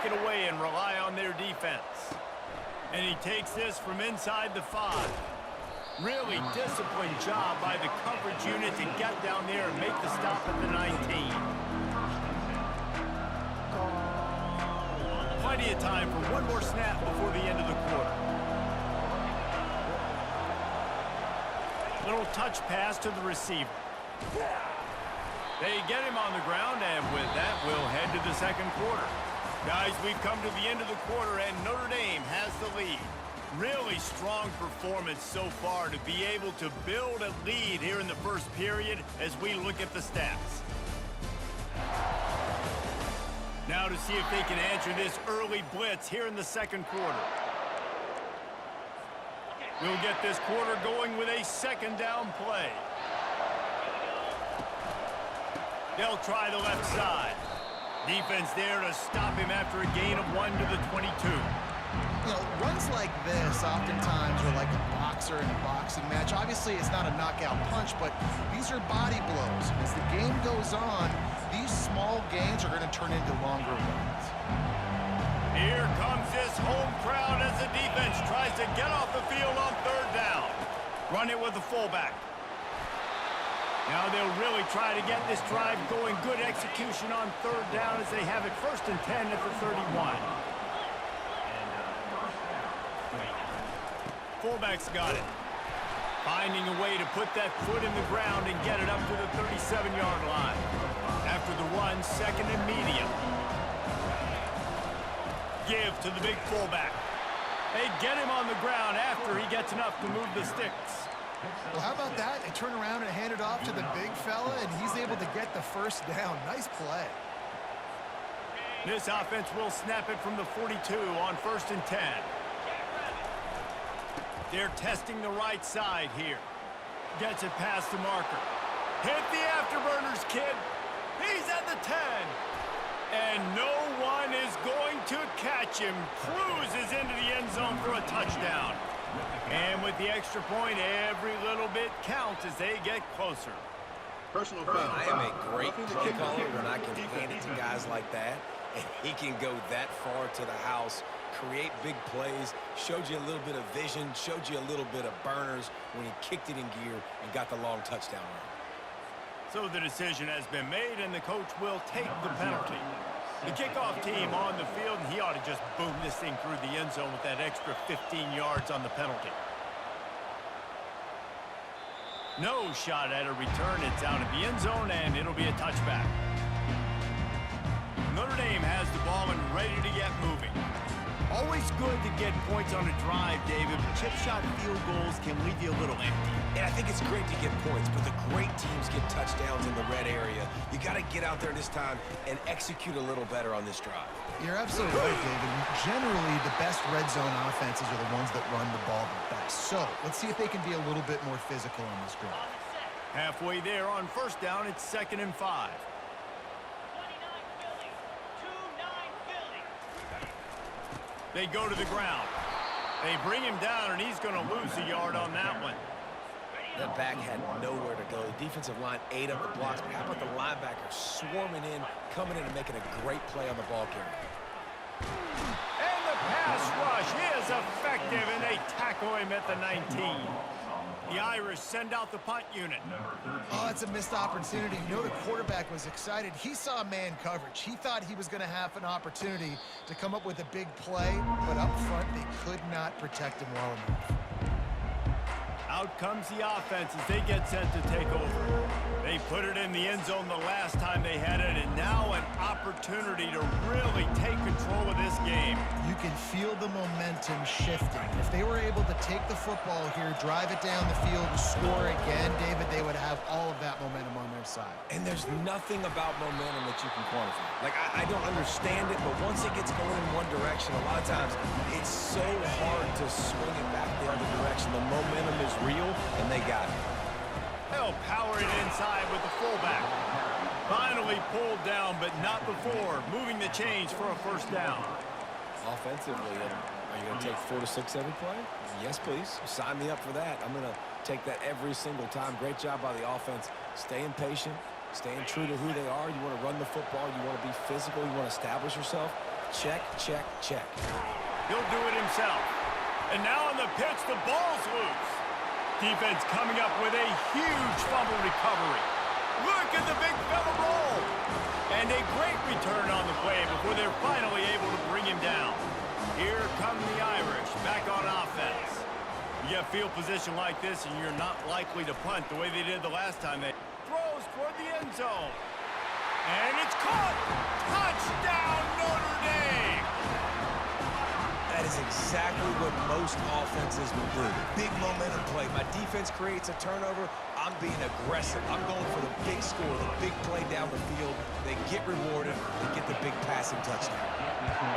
take it away and rely on their defense. And he takes this from inside the 5. Really disciplined job by the coverage unit to get down there and make the stop at the 19. Plenty of time for one more snap before the end of the quarter. Little touch pass to the receiver. They get him on the ground, and with that, we'll head to the second quarter. Guys, we've come to the end of the quarter, and Notre Dame has the lead. Really strong performance so far to be able to build a lead here in the first period as we look at the stats. Now to see if they can answer this early blitz here in the second quarter. We'll get this quarter going with a second down play. They'll try the left side. Defense there to stop him after a gain of 1 to the 22. You know, runs like this oftentimes are like a boxer in a boxing match. Obviously, it's not a knockout punch, but these are body blows. As the game goes on, these small gains are going to turn into longer runs. Here comes this home crowd as the defense tries to get off the field on third down. Run it with the fullback. Now they'll really try to get this drive going. Good execution on third down as they have it 1st and 10 at the 31. Fullback's got it. Finding a way to put that foot in the ground and get it up to the 37-yard line. After the run, 2nd and medium. Give to the big fullback. They get him on the ground after he gets enough to move the sticks. Well, how about that? They turn around and hand it off to the big fella, and he's able to get the first down. Nice play. This offense will snap it from the 42 on 1st and 10. They're testing the right side here. Gets it past the marker. Hit the afterburners, kid. He's at the 10. And no one is going to catch him. Cruises into the end zone for a touchdown. And with the extra point, every little bit counts as they get closer. Personal foul. I am a great play caller when I can hand it to guys like that. And he can go that far to the house, create big plays, showed you a little bit of vision, showed you a little bit of burners when he kicked it in gear and got the long touchdown run. So the decision has been made, and the coach will take the penalty. The kickoff team on the field, and he ought to just boom this thing through the end zone with that extra 15 yards on the penalty. No shot at a return. It's out of the end zone, and it'll be a touchback. Notre Dame has the ball and ready to get moving. Always good to get points on a drive, David, but chip shot field goals can leave you a little empty. And I think it's great to get points, but the great teams get touchdowns in the red area. You got to get out there this time and execute a little better on this drive. You're absolutely right, David. Generally, the best red zone offenses are the ones that run the ball the best. So let's see if they can be a little bit more physical on this drive. Halfway there on 1st down, it's 2nd and 5. They go to the ground. They bring him down, and he's going to lose a yard on that one. That back had nowhere to go. The defensive line ate up the blocks, but how about the linebacker swarming in, coming in and making a great play on the ball carrier? And the pass rush is effective, and they tackle him at the 19. The Irish send out the punt unit. Oh, it's a missed opportunity. You know the quarterback was excited. He saw man coverage. He thought he was going to have an opportunity to come up with a big play, but up front they could not protect him well enough. Out comes the offense as they get set to take over. They put it in the end zone the last time they had it, and now an opportunity to really take control of this game. You can feel the momentum shifting. If they were able to take the football here, drive it down the field, and score again, David, they would have all of that momentum on their side. And there's nothing about momentum that you can quantify. Like, I don't understand it, but once it gets going in one direction, a lot of times it's so hard to swing it back the other direction. The momentum is real, and they got it. They'll power it inside with the fullback. Finally pulled down, but not before. Moving the chains for a 1st down. Offensively, are you going to take 4 to 6 every play? Yes, please. Sign me up for that. I'm going to take that every single time. Great job by the offense. Staying patient, staying true to who they are. You want to run the football. You want to be physical. You want to establish yourself. Check, check, check. He'll do it himself. And now on the pitch, the ball's loose. Defense coming up with a huge fumble recovery. Look at the big fella roll. And a great return on the play before they're finally able to bring him down. Here come the Irish back on offense. You get field position like this, and you're not likely to punt the way they did the last time. They throws toward the end zone. And it's caught. Touchdown, Notre Dame. That is exactly what most offenses will do. Big momentum play. My defense creates a turnover. I'm being aggressive. I'm going for the big score, the big play down the field. They get rewarded. They get the big passing touchdown.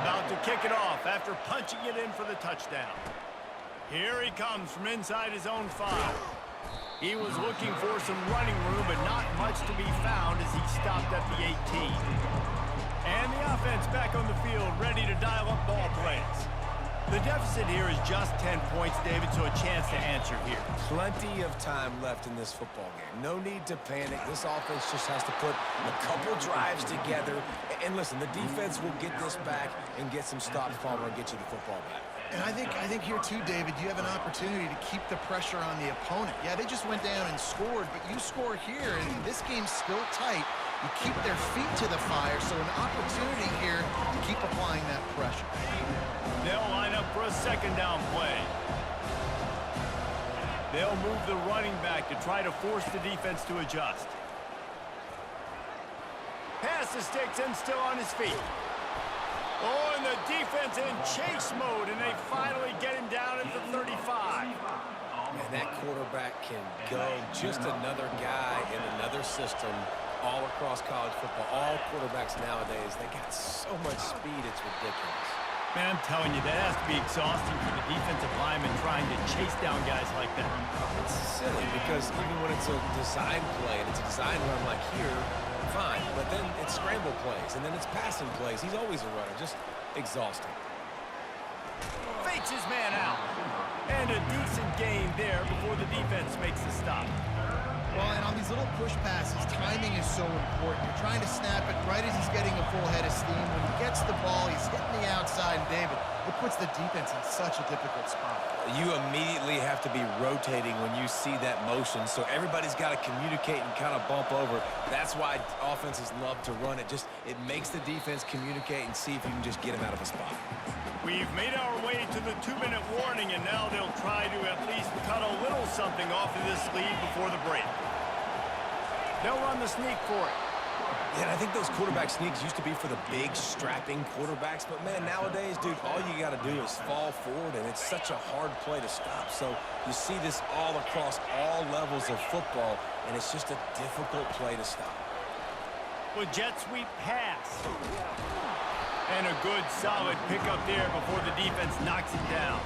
About to kick it off after punching it in for the touchdown. Here he comes from inside his own 5. He was looking for some running room, but not much to be found as he stopped at the 18. And the offense back on the field, ready to dial up ball plays. The deficit here is just 10 points, David, so a chance to answer here. Plenty of time left in this football game. No need to panic. This offense just has to put a couple drives together. And listen, the defense will get this back and get some stops, Palmer, and get you the football back. And I think here too, David, you have an opportunity to keep the pressure on the opponent. Yeah, they just went down and scored, but you score here, and this game's still tight. You keep their feet to the fire, so an opportunity here to keep applying that pressure. They'll line up for a second down play. They'll move the running back to try to force the defense to adjust. Pass the sticks and still on his feet. Oh, and the defense in chase mode, and they finally get him down at the 35. And that quarterback can go. Just another guy in another system all across college football. All quarterbacks nowadays, they got so much speed, it's ridiculous. Man, I'm telling you, that has to be exhausting for the defensive lineman trying to chase down guys like that. It's silly because even when it's a design play and it's a design run like here, fine. But then it's scramble plays and then it's passing plays. He's always a runner. Just exhausting. Fakes his man out. And a decent gain there before the defense makes the stop. Well, and on these little push passes, timing is so important. You're trying to snap it right as he's getting a full head of steam. When he gets the ball, he's hitting the outside, and David, it puts the defense in such a difficult spot. You immediately have to be rotating when you see that motion, so everybody's got to communicate and kind of bump over. That's why offenses love to run it. It makes the defense communicate and see if you can just get him out of a spot. We've made our way to the 2-minute warning, and now they'll try to at least cut a little something off of this lead before the break. They'll run the sneak for it. Yeah, I think those quarterback sneaks used to be for the big, strapping quarterbacks. But, man, nowadays, dude, all you got to do is fall forward, and it's such a hard play to stop. So you see this all across all levels of football, and it's just a difficult play to stop. With jet sweep pass. And a good, solid pickup there before the defense knocks it down.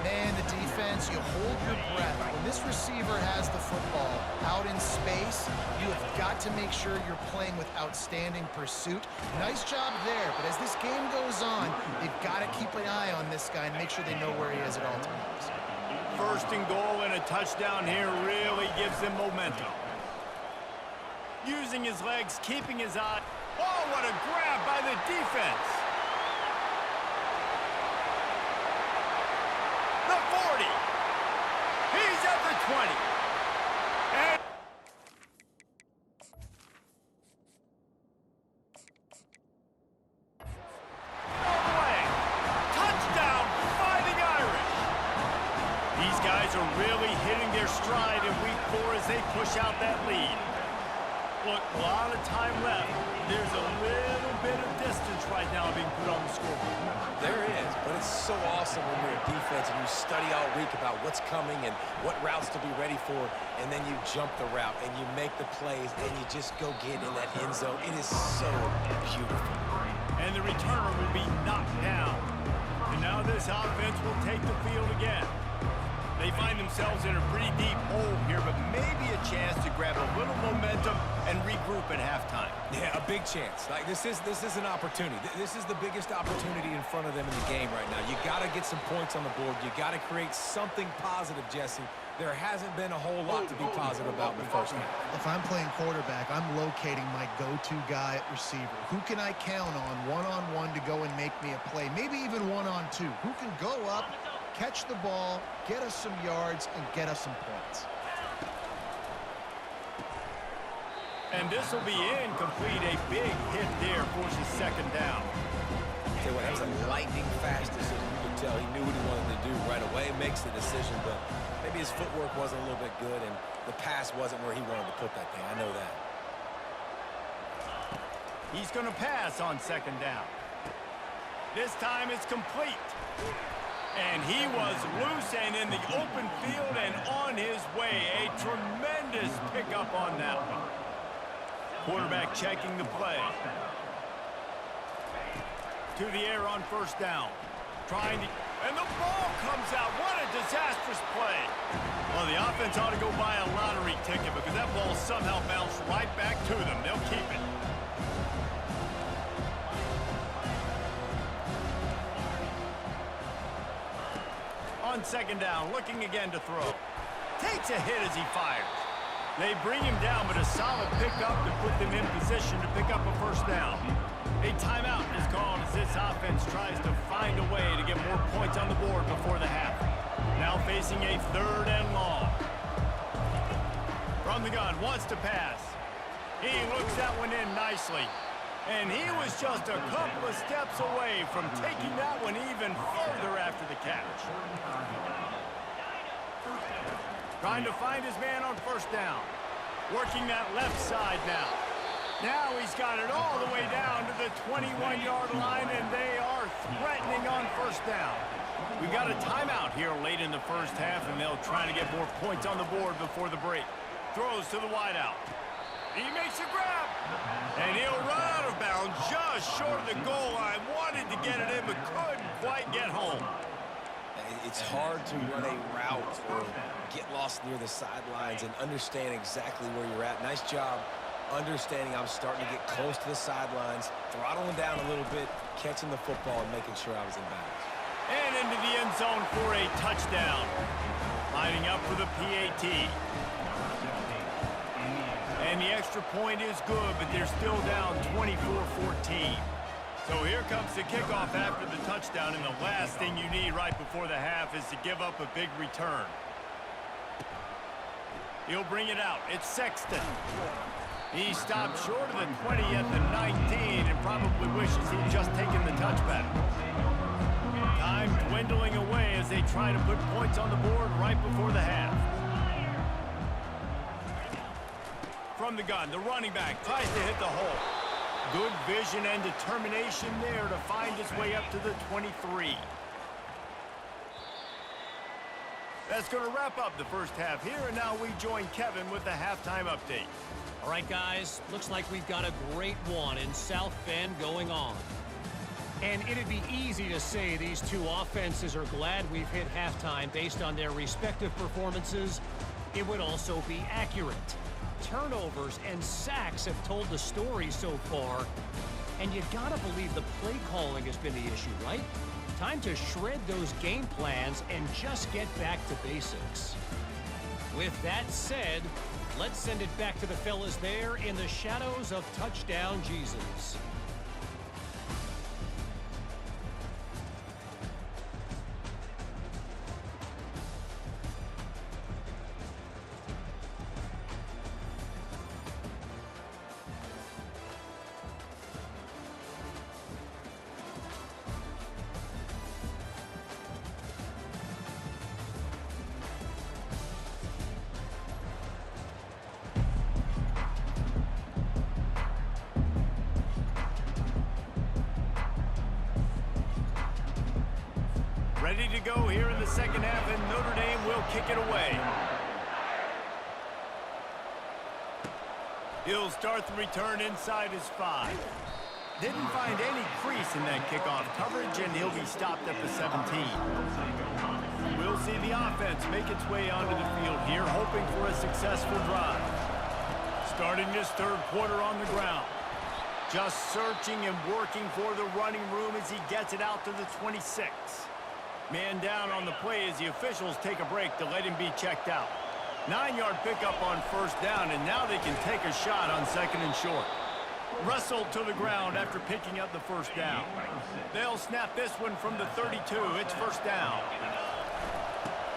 Man, the defense, you hold your breath. When this receiver has the football out in space, you have got to make sure you're playing with outstanding pursuit. Nice job there, but as this game goes on, they've got to keep an eye on this guy and make sure they know where he is at all times. First and goal and a touchdown here really gives them momentum. Using his legs, keeping his eye. Oh, what a grab by the defense. The 40. He's at the 20. And all the way. Touchdown, Fighting Irish. These guys are really hitting their stride in week 4 as they push out that lead. Look, a lot of time left. There's a little bit of distance right now being put on the scoreboard. There is, but it's so awesome when you're a defense and you study all week about what's coming and what routes to be ready for, and then you jump the route and you make the plays and you just go get in that end zone. It is so beautiful. And the returner will be knocked down. And now this offense will take the field again. They find themselves in a pretty deep hole here, but maybe a chance to grab a little momentum and regroup at halftime. Yeah, a big chance. Like this is an opportunity. This is the biggest opportunity in front of them in the game right now. You got to get some points on the board. You got to create something positive, Jesse, there hasn't been a whole lot to be positive about in the first half. If I'm playing quarterback, I'm locating my go-to guy at receiver. Who can I count on one-on-one to go and make me a play? Maybe even one-on-two. Who can go up, catch the ball, get us some yards, and get us some points? And this will be incomplete. A big hit there forces second down. Tell you what, that was a lightning-fast decision. You could tell he knew what he wanted to do right away. Makes the decision, but maybe his footwork wasn't a little bit good, and the pass wasn't where he wanted to put that thing. I know that. He's going to pass on second down. This time it's complete. And he was loose and in the open field and on his way. A tremendous pickup on that one. Quarterback checking the play. To the air on first down. And the ball comes out. What a disastrous play. Well, the offense ought to go buy a lottery ticket because that ball somehow bounced right back to them. They'll keep it. On second down, looking again to throw. Takes a hit as he fires. They bring him down, but a solid pickup to put them in position to pick up a first down. A timeout is called as this offense tries to find a way to get more points on the board before the half. Now facing a third and long. From the gun, wants to pass. He looks that one in nicely. And he was just a couple of steps away from taking that one even further after the catch. Trying to find his man on first down. Working that left side now. Now he's got it all the way down to the 21-yard line, and they are threatening on first down. We've got a timeout here late in the first half, and they'll try to get more points on the board before the break. Throws to the wideout. He makes a grab, and he'll run out of bounds just short of the goal line. Wanted to get it in, but couldn't quite get home. It's hard to run a route or get lost near the sidelines and understand exactly where you're at. Nice job understanding I'm starting to get close to the sidelines, throttling down a little bit, catching the football, and making sure I was in bounds. And into the end zone for a touchdown. Lining up for the PAT. And the extra point is good, but they're still down 24-14. So here comes the kickoff after the touchdown, and the last thing you need right before the half is to give up a big return. He'll bring it out. It's Sexton. He stopped short of the 20 at the 19 and probably wishes he'd just taken the touchback. Time dwindling away as they try to put points on the board right before the half. From the gun, the running back tries to hit the hole. Good vision and determination there to find his way up to the 23. That's going to wrap up the first half here, and now we join Kevin with the halftime update. All right, guys, looks like we've got a great one in South Bend going on. And it'd be easy to say these two offenses are glad we've hit halftime based on their respective performances. It would also be accurate. Turnovers and sacks have told the story so far. And you gotta believe the play calling has been the issue, right? Time to shred those game plans and just get back to basics. With that said, let's send it back to the fellas there in the shadows of Touchdown Jesus. Ready to go here in the second half, and Notre Dame will kick it away. He'll start the return inside his 5. Didn't find any crease in that kickoff coverage, and he'll be stopped at the 17. We'll see the offense make its way onto the field here, hoping for a successful drive. Starting this third quarter on the ground. Just searching and working for the running room as he gets it out to the 26. Man down on the play as the officials take a break to let him be checked out. 9-yard pickup on first down, and now they can take a shot on second and short. Wrestled to the ground after picking up the first down. They'll snap this one from the 32. It's first down.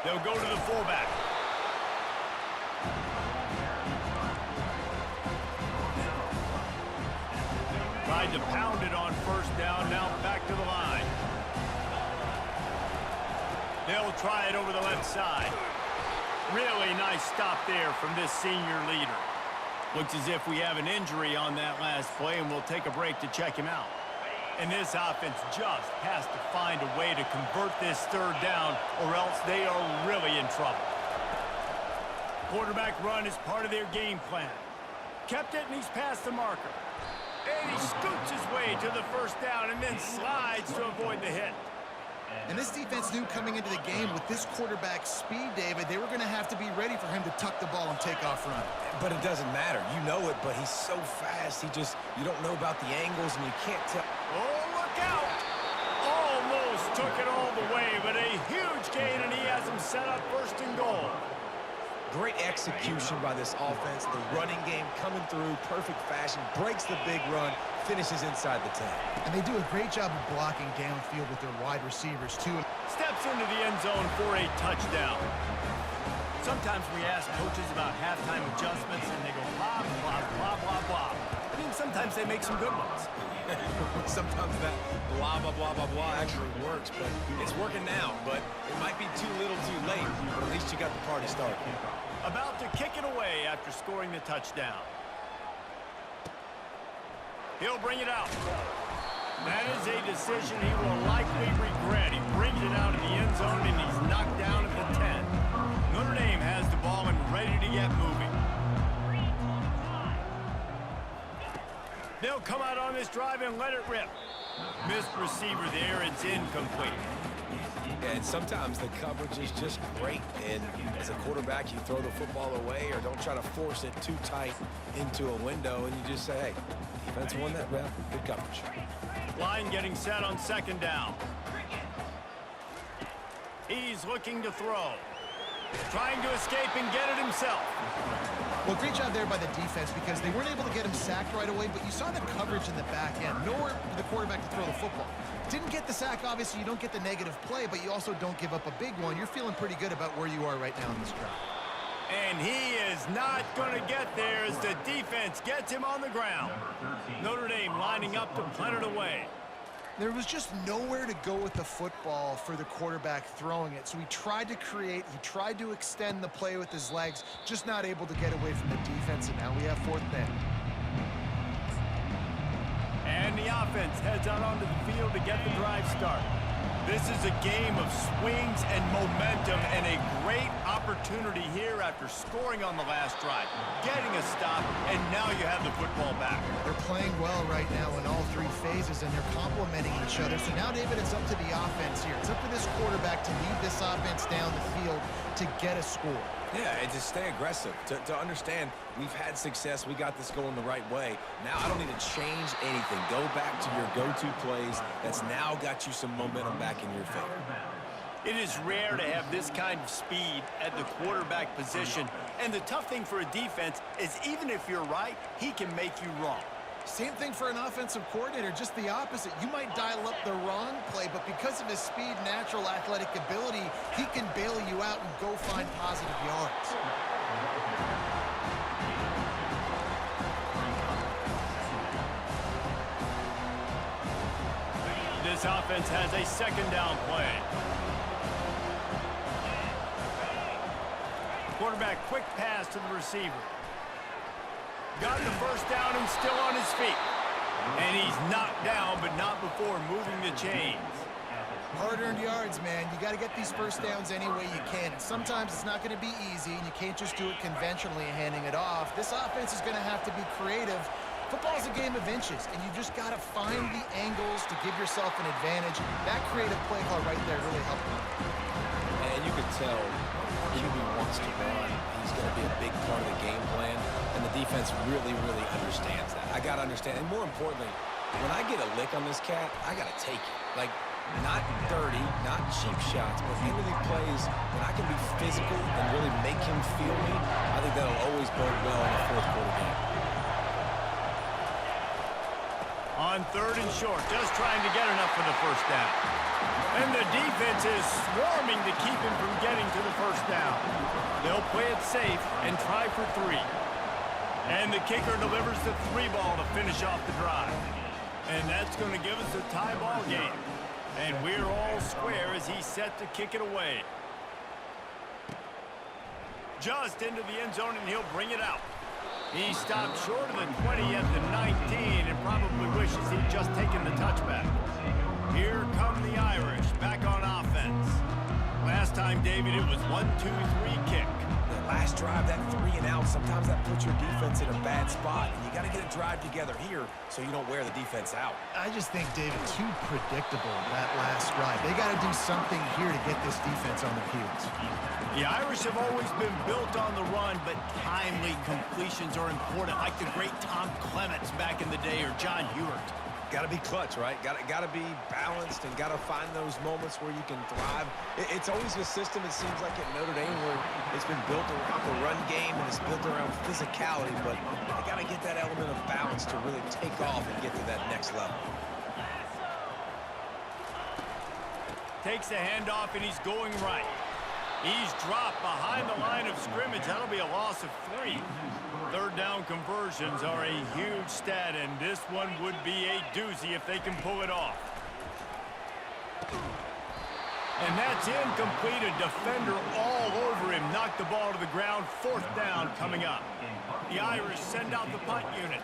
They'll go to the fullback. Tried to pound it on first down, now back to the line. They'll try it over the left side. Really nice stop there from this senior leader. Looks as if we have an injury on that last play, and we'll take a break to check him out. And this offense just has to find a way to convert this third down, or else they are really in trouble. Quarterback run is part of their game plan. Kept it, and he's past the marker. And he scoots his way to the first down and then slides to avoid the hit. And this defense knew coming into the game with this quarterback's speed, David, they were going to have to be ready for him to tuck the ball and take off running. But it doesn't matter. You know it, but he's so fast. You don't know about the angles, and you can't tell. Oh, look out! Almost took it all the way, but a huge gain, and he has him set up first and goal. Great execution by this offense. The running game coming through, perfect fashion, breaks the big run, finishes inside the 10. And they do a great job of blocking downfield with their wide receivers, too. Steps into the end zone for a touchdown. Sometimes we ask coaches about halftime adjustments, and they go blah, blah, blah, blah, blah. I mean, sometimes they make some good ones. Sometimes that blah, blah, blah, blah, blah actually works, but it's working now. But it might be too little too late, but at least you got the party started. About to kick it away after scoring the touchdown. He'll bring it out. That is a decision he will likely regret. He brings it out of the end zone, and he's knocked down at the 10. Notre Dame has the ball and ready to get moving. They'll come out on this drive and let it rip. Missed receiver there. It's incomplete. And sometimes the coverage is just great. And as a quarterback, you throw the football away or don't try to force it too tight into a window, and you just say, hey, defense won that rep. Good coverage. Line getting set on second down. He's looking to throw. Trying to escape and get it himself. Well, great job there by the defense because they weren't able to get him sacked right away, but you saw the coverage in the back end. Nowhere for the quarterback to throw the football. Didn't get the sack, obviously. You don't get the negative play, but you also don't give up a big one. You're feeling pretty good about where you are right now in this drive. And he is not going to get there as the defense gets him on the ground. Notre Dame lining up to punt it away. There was just nowhere to go with the football for the quarterback throwing it. So he tried to create, he tried to extend the play with his legs, just not able to get away from the defense, and now we have fourth down. And the offense heads out onto the field to get the drive started. This is a game of swings and momentum, and a great opportunity here after scoring on the last drive, getting a stop, and now you have the football back. They're playing well right now in all three phases, and they're complementing each other. So now, David, it's up to the offense here. It's up to this quarterback to lead this offense down the field to get a score. Yeah, and to stay aggressive, to understand we've had success, we got this going the right way. Now I don't need to change anything. Go back to your go-to plays. That's now got you some momentum back in your favor. It is rare to have this kind of speed at the quarterback position, and the tough thing for a defense is even if you're right, he can make you wrong. Same thing for an offensive coordinator, just the opposite. You might dial up the wrong play, but because of his speed, natural athletic ability, he can bail you out and go find positive yards. This offense has a second down play. Quarterback quick pass to the receiver. Got the first down and still on his feet. And he's knocked down, but not before moving the chains. Hard-earned yards, man. You got to get these first downs any way you can. And sometimes it's not going to be easy, and you can't just do it conventionally and handing it off. This offense is going to have to be creative. Football is a game of inches, and you just got to find the angles to give yourself an advantage. That creative play call right there really helped him. And you could tell QB wants to run. He's going to be a big part of the game plan, and the defense really, really understands that. I got to understand, and more importantly, when I get a lick on this cat, I got to take it. Like, Not dirty, not cheap shots, but end-of-the plays when I can be physical and really make him feel me. I think that'll always bode well in a fourth quarter game. On 3rd and short, just trying to get enough for the first down. And the defense is swarming to keep him from getting to the first down. They'll play it safe and try for 3. And the kicker delivers the 3 ball to finish off the drive. And that's going to give us a tie ball game. And we're all square as he's set to kick it away. Just into the end zone, and he'll bring it out. He stopped short of the 20 at the 19 and probably wishes he'd just taken the touchback. Here come the Irish back on offense. Last time, David, it was 1-2-3 kick. The last drive, that 3 and out, sometimes that puts your defense in a bad spot. And you got to get a drive together here so you don't wear the defense out. I just think, David, too predictable that last drive. They got to do something here to get this defense on their heels. The Irish have always been built on the run, but timely completions are important, like the great Tom Clements back in the day or John Hewart. Got to be clutch, right? Got to be balanced and got to find those moments where you can thrive. It's always a system, it seems like, at Notre Dame where it's been built around the run game and it's built around physicality, but they got to get that element of balance to really take off and get to that next level. Takes the handoff, and he's going right. He's dropped behind the line of scrimmage. That'll be a loss of 3. 3rd down conversions are a huge stat, and this one would be a doozy if they can pull it off. And that's incomplete. A defender all over him. Knocked the ball to the ground. 4th down coming up. The Irish send out the punt unit.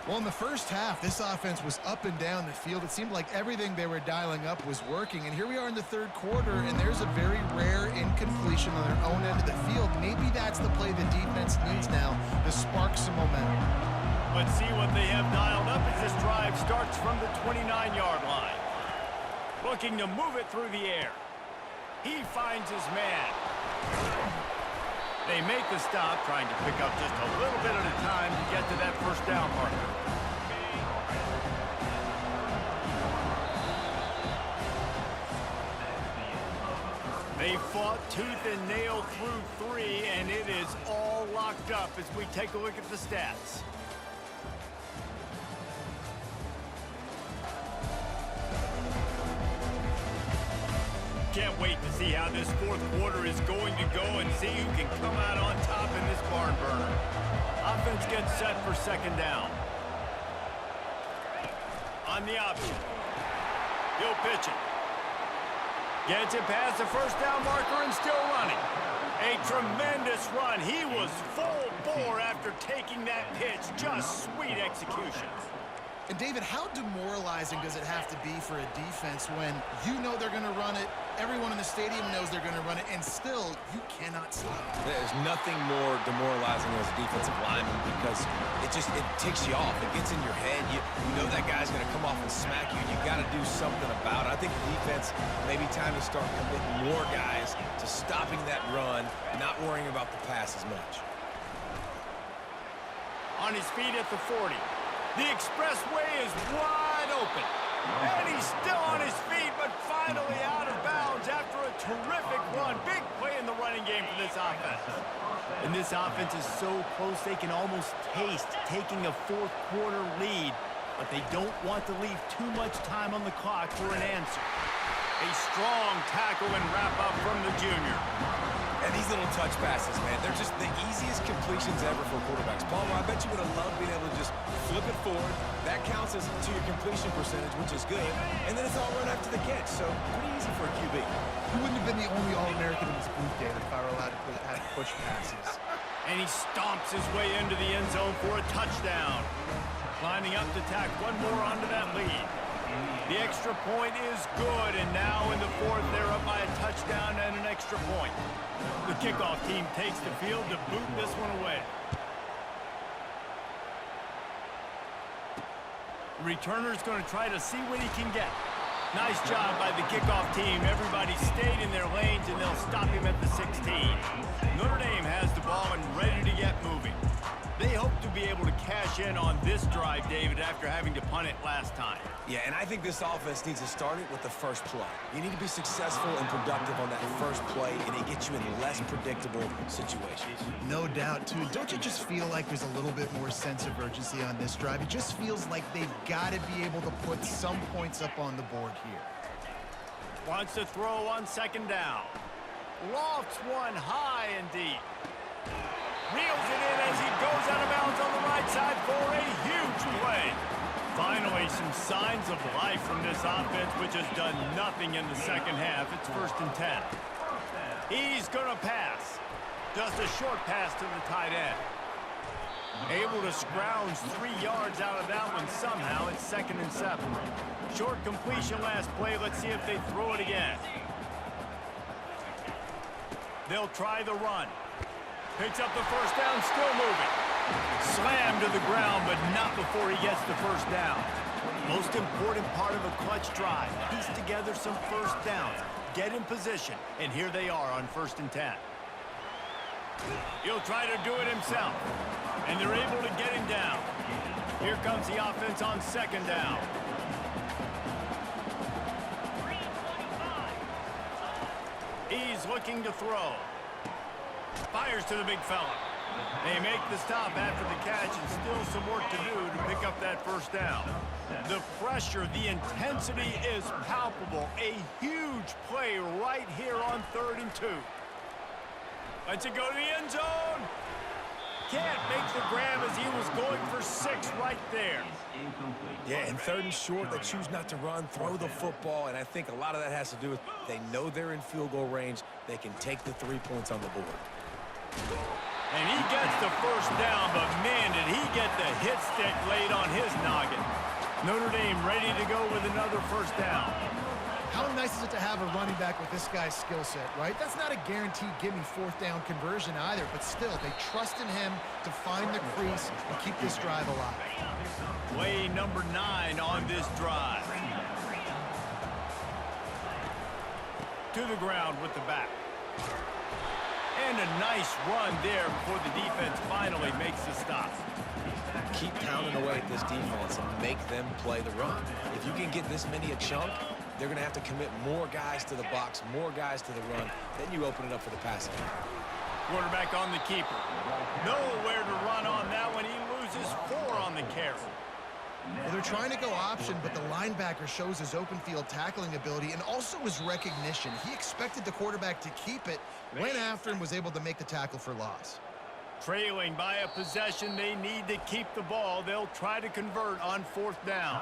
Well, in the first half, this offense was up and down the field. It seemed like everything they were dialing up was working. And here we are in the 3rd quarter, and there's a very rare incompletion on their own end of the field. Maybe that's the play the defense needs now to spark some momentum. But see what they have dialed up as this drive starts from the 29-yard line. Looking to move it through the air. He finds his man. They make the stop, trying to pick up just a little bit at a time to get to that first down marker. They fought tooth and nail through 3, and it is all locked up as we take a look at the stats. Can't wait to see how this 4th quarter is going to go and see who can come out on top in this barn burner. Offense gets set for 2nd down. On the option. He'll pitch it. Gets it past the first down marker and still running. A tremendous run. He was full bore after taking that pitch. Just sweet execution. And, David, how demoralizing does it have to be for a defense when you know they're going to run it, everyone in the stadium knows they're going to run it, and still you cannot stop it? There's nothing more demoralizing as a defensive lineman because it ticks you off. It gets in your head. You know that guy's going to come off and smack you. You got to do something about it. I think the defense, maybe time to start committing more guys to stopping that run, not worrying about the pass as much. On his feet at the 40. The expressway is wide open. And he's still on his feet, but finally out of bounds after a terrific run. Big play in the running game for this offense. And this offense is so close they can almost taste taking a 4th quarter lead. But they don't want to leave too much time on the clock for an answer. A strong tackle and wrap up from the junior. And these little touch passes, man, they're just the easiest completions ever for quarterbacks. Palmer, I bet you would have loved being able to just flip it forward. That counts as to your completion percentage, which is good. And then it's all run after the catch, so pretty easy for a QB. He wouldn't have been the only All-American in this booth, David, if I were allowed to have push passes. And he stomps his way into the end zone for a touchdown. Lining up to tack one more onto that lead. The extra point is good, and now in the 4th, they're up by a touchdown and an extra point. The kickoff team takes the field to boot this one away. The returner's going to try to see what he can get. Nice job by the kickoff team. Everybody stayed in their lanes, and they'll stop him at the 16. Notre Dame has the ball and ready to get moving. They hope to be able to cash in on this drive, David, after having to punt it last time. Yeah, and I think this offense needs to start it with the first play. You need to be successful and productive on that first play, and it gets you in less predictable situations. No doubt, too. Don't you just feel like there's a little bit more sense of urgency on this drive? It just feels like they've got to be able to put some points up on the board here. Wants to throw on second down. Lofts one high and deep. Reels it in as he goes out of bounds on the right side for a huge play. Finally, some signs of life from this offense, which has done nothing in the second half. It's 1st and 10. He's going to pass. Just a short pass to the tight end. Able to scrounge 3 yards out of that one somehow. It's 2nd and 7. Short completion last play. Let's see if they throw it again. They'll try the run. Picks up the first down, still moving. Slammed to the ground, but not before he gets the first down. Most important part of a clutch drive. Piece together some first downs. Get in position, and here they are on 1st and 10. He'll try to do it himself, and they're able to get him down. Here comes the offense on 2nd down. He's looking to throw. Fires to the big fella. They make the stop after the catch, and still some work to do to pick up that first down. The pressure, the intensity is palpable. A huge play right here on 3rd and 2. Lets it go to the end zone. Can't make the grab as he was going for 6 right there. Yeah, and 3rd and short, they choose not to run, throw the football, and I think a lot of that has to do with they know they're in field goal range. They can take the 3 points on the board. And he gets the first down, but man, did he get the hit stick laid on his noggin. Notre Dame ready to go with another first down. How nice is it to have a running back with this guy's skill set, right? That's not a guaranteed gimme 4th down conversion either, but still, they trust in him to find the crease and keep this drive alive. Play number 9 on this drive. To the ground with the back. And a nice run there before the defense finally makes the stop. Keep pounding away at this defense and make them play the run. If you can get this many a chunk, they're going to have to commit more guys to the box, more guys to the run. Then you open it up for the passing. Quarterback on the keeper. Nowhere to run on that one. He loses 4 on the carry. Well, they're trying to go option, but the linebacker shows his open field tackling ability and also his recognition. He expected the quarterback to keep it, went after him, was able to make the tackle for loss. Trailing by a possession, they need to keep the ball. They'll try to convert on 4th down.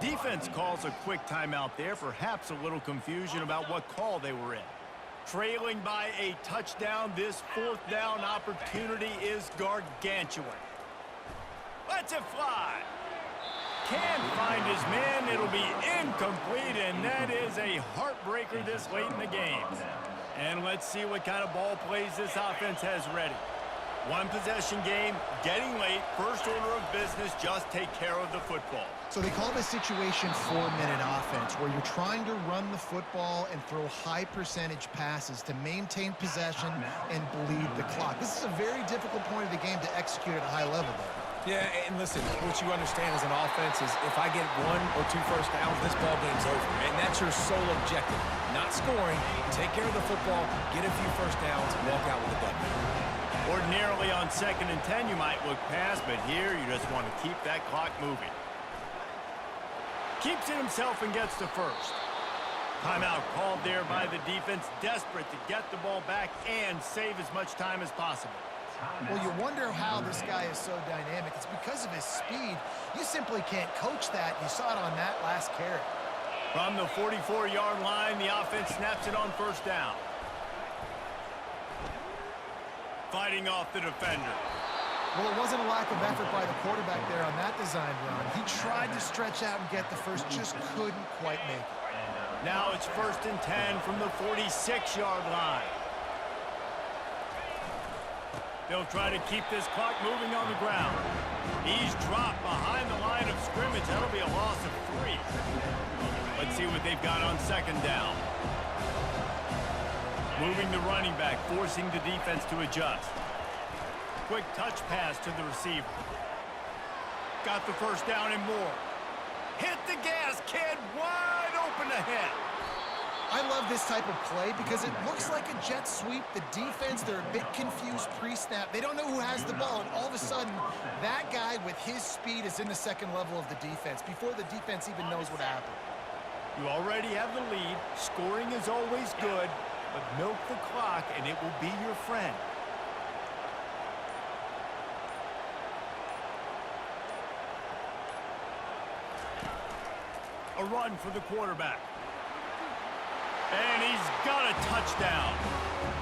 Defense calls a quick timeout there, perhaps a little confusion about what call they were in. Trailing by a touchdown, this 4th down opportunity is gargantuan. Lets it fly. Can't find his man. It'll be incomplete, and that is a heartbreaker this late in the game. And let's see what kind of ball plays this offense has ready. 1 possession game, getting late, first order of business, just take care of the football. So they call this situation 4-minute offense, where you're trying to run the football and throw high percentage passes to maintain possession and bleed the clock. This is a very difficult point of the game to execute at a high level, though. Yeah, and listen, what you understand as an offense is if I get 1 or 2 first downs, this ball game's over. And that's your sole objective. Not scoring, take care of the football, get a few first downs, and walk out with a W. Ordinarily on 2nd and 10, you might look past, but here you just want to keep that clock moving. Keeps it himself and gets the first. Timeout called there by the defense, desperate to get the ball back and save as much time as possible. Well, you wonder how this guy is so dynamic. It's because of his speed. You simply can't coach that. You saw it on that last carry. From the 44-yard line, the offense snaps it on 1st down. Fighting off the defender. Well, it wasn't a lack of effort by the quarterback there on that design run. He tried to stretch out and get the first, just couldn't quite make it. Now it's 1st and 10 from the 46-yard line. They'll try to keep this clock moving on the ground. He's dropped behind the line of scrimmage. That'll be a loss of 3. Let's see what they've got on 2nd down. Moving the running back, forcing the defense to adjust. quick touch pass to the receiver. Got the first down and more. Hit the gas, kid. Wide open ahead. I love this type of play because it looks like a jet sweep. The defense, they're a bit confused pre-snap. They don't know who has the ball, and all of a sudden, that guy with his speed is in the second level of the defense before the defense even knows what happened. You already have the lead. Scoring is always good, but milk the clock, and it will be your friend. A run for the quarterback. And he's got a touchdown.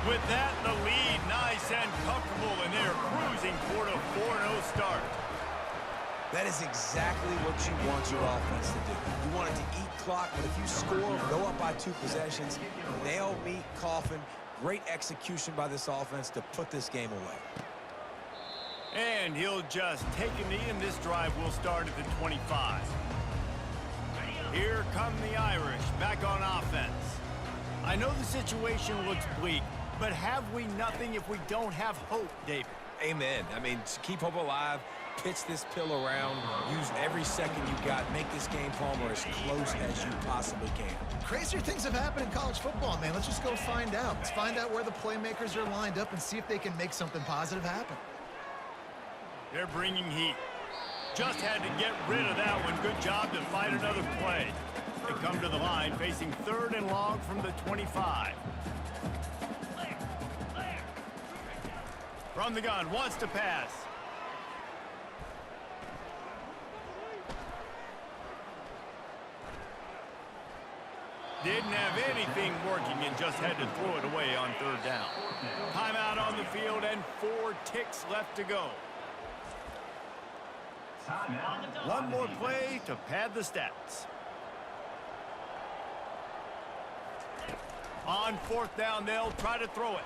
With that, the lead nice and comfortable, and they're cruising toward a 4-0 start. That is exactly what you want your offense to do. You want it to eat clock, but if you score, go up by 2 possessions, nail meat, coffin, great execution by this offense to put this game away. And he'll just take a knee, and this drive will start at the 25. Here come the Irish, back on offense. I know the situation looks bleak, but have we nothing if we don't have hope, David? Amen. I mean, keep hope alive, pitch this pill around, use every second you got, make this game, Palmer, as close as you possibly can. Crazier things have happened in college football, man. Let's just go find out. Let's find out where the playmakers are lined up and see if they can make something positive happen. They're bringing heat. Just had to get rid of that one. Good job to fight another play. They come to the line facing 3rd and long from the 25. From the gun, wants to pass. Didn't have anything working and just had to throw it away on 3rd down. Timeout on the field and 4 ticks left to go. One more play to pad the stats. On 4th down, they'll try to throw it.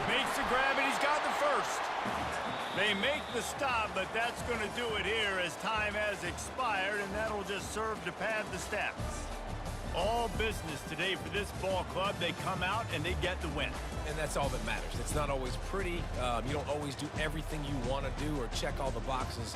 Makes the grab, and he's got the first. They make the stop, but that's going to do it here as time has expired, and that'll just serve to pad the stats. All business today for this ball club. They come out and they get the win. And that's all that matters. It's not always pretty. You don't always do everything you want to do or check all the boxes.